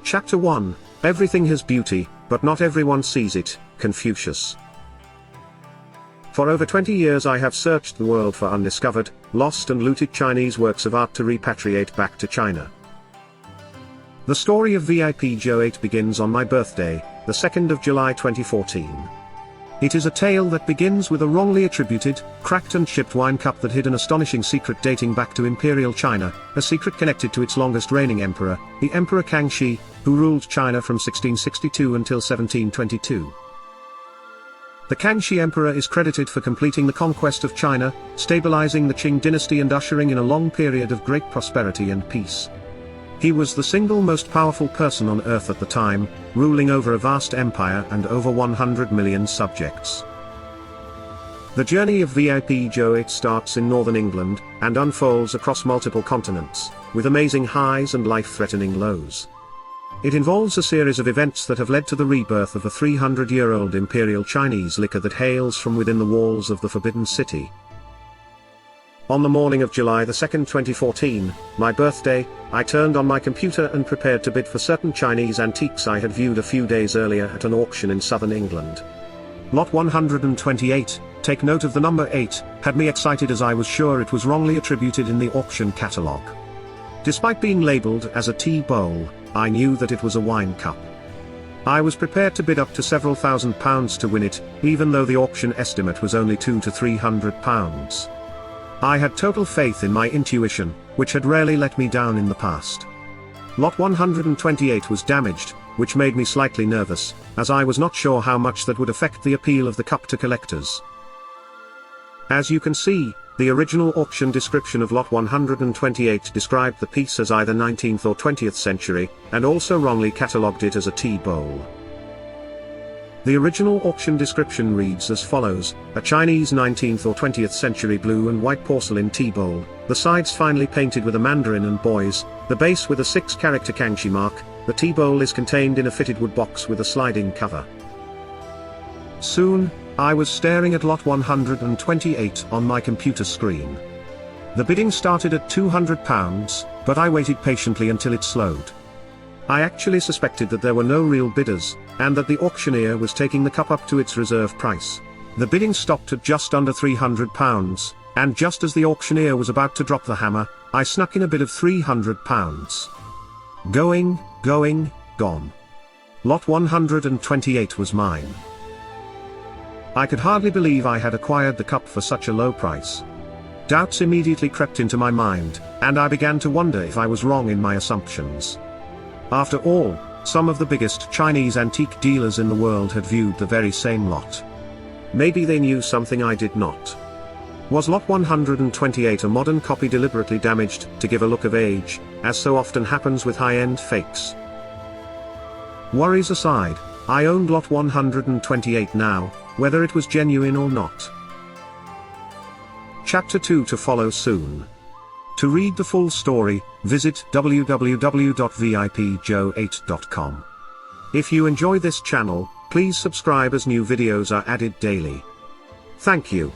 Chapter 1, Everything has beauty, but not everyone sees it, Confucius. For over 20 years I have searched the world for undiscovered, lost and looted Chinese works of art to repatriate back to China. The story of V.I.P Jiu begins on my birthday, the 2nd of July 2014. It is a tale that begins with a wrongly attributed, cracked and chipped wine cup that hid an astonishing secret dating back to Imperial China, a secret connected to its longest reigning emperor, the Emperor Kangxi, who ruled China from 1662 until 1722. The Kangxi Emperor is credited for completing the conquest of China, stabilizing the Qing dynasty and ushering in a long period of great prosperity and peace. He was the single most powerful person on earth at the time, ruling over a vast empire and over 100 million subjects. The journey of V.I.P Jiu starts in northern England, and unfolds across multiple continents, with amazing highs and life-threatening lows. It involves a series of events that have led to the rebirth of a 300-year-old Imperial Chinese liquor that hails from within the walls of the Forbidden City. On the morning of July 2, 2014, my birthday, I turned on my computer and prepared to bid for certain Chinese antiques I had viewed a few days earlier at an auction in southern England. Lot 128, take note of the number 8, had me excited as I was sure it was wrongly attributed in the auction catalogue. Despite being labelled as a tea bowl, I knew that it was a wine cup. I was prepared to bid up to several £1,000s to win it, even though the auction estimate was only £200 to £300. I had total faith in my intuition, which had rarely let me down in the past. Lot 128 was damaged, which made me slightly nervous, as I was not sure how much that would affect the appeal of the cup to collectors. As you can see, the original auction description of Lot 128 described the piece as either 19th or 20th century, and also wrongly catalogued it as a tea bowl. The original auction description reads as follows: a Chinese 19th or 20th century blue and white porcelain tea bowl, the sides finely painted with a mandarin and boys, the base with a 6-character Kangxi mark. The tea bowl is contained in a fitted wood box with a sliding cover. Soon, I was staring at Lot 128 on my computer screen. The bidding started at £200, but I waited patiently until it slowed. I actually suspected that there were no real bidders, and that the auctioneer was taking the cup up to its reserve price. The bidding stopped at just under £300, and just as the auctioneer was about to drop the hammer, I snuck in a bid of £300. Going, gone. Lot 128 was mine. I could hardly believe I had acquired the cup for such a low price. Doubts immediately crept into my mind, and I began to wonder if I was wrong in my assumptions. After all, some of the biggest Chinese antique dealers in the world had viewed the very same lot. Maybe they knew something I did not. Was Lot 128 a modern copy deliberately damaged to give a look of age, as so often happens with high-end fakes? Worries aside, I owned Lot 128 now, whether it was genuine or not. Chapter 2 to follow soon. To read the full story, visit www.vipjiu8.com. If you enjoy this channel, please subscribe as new videos are added daily. Thank you.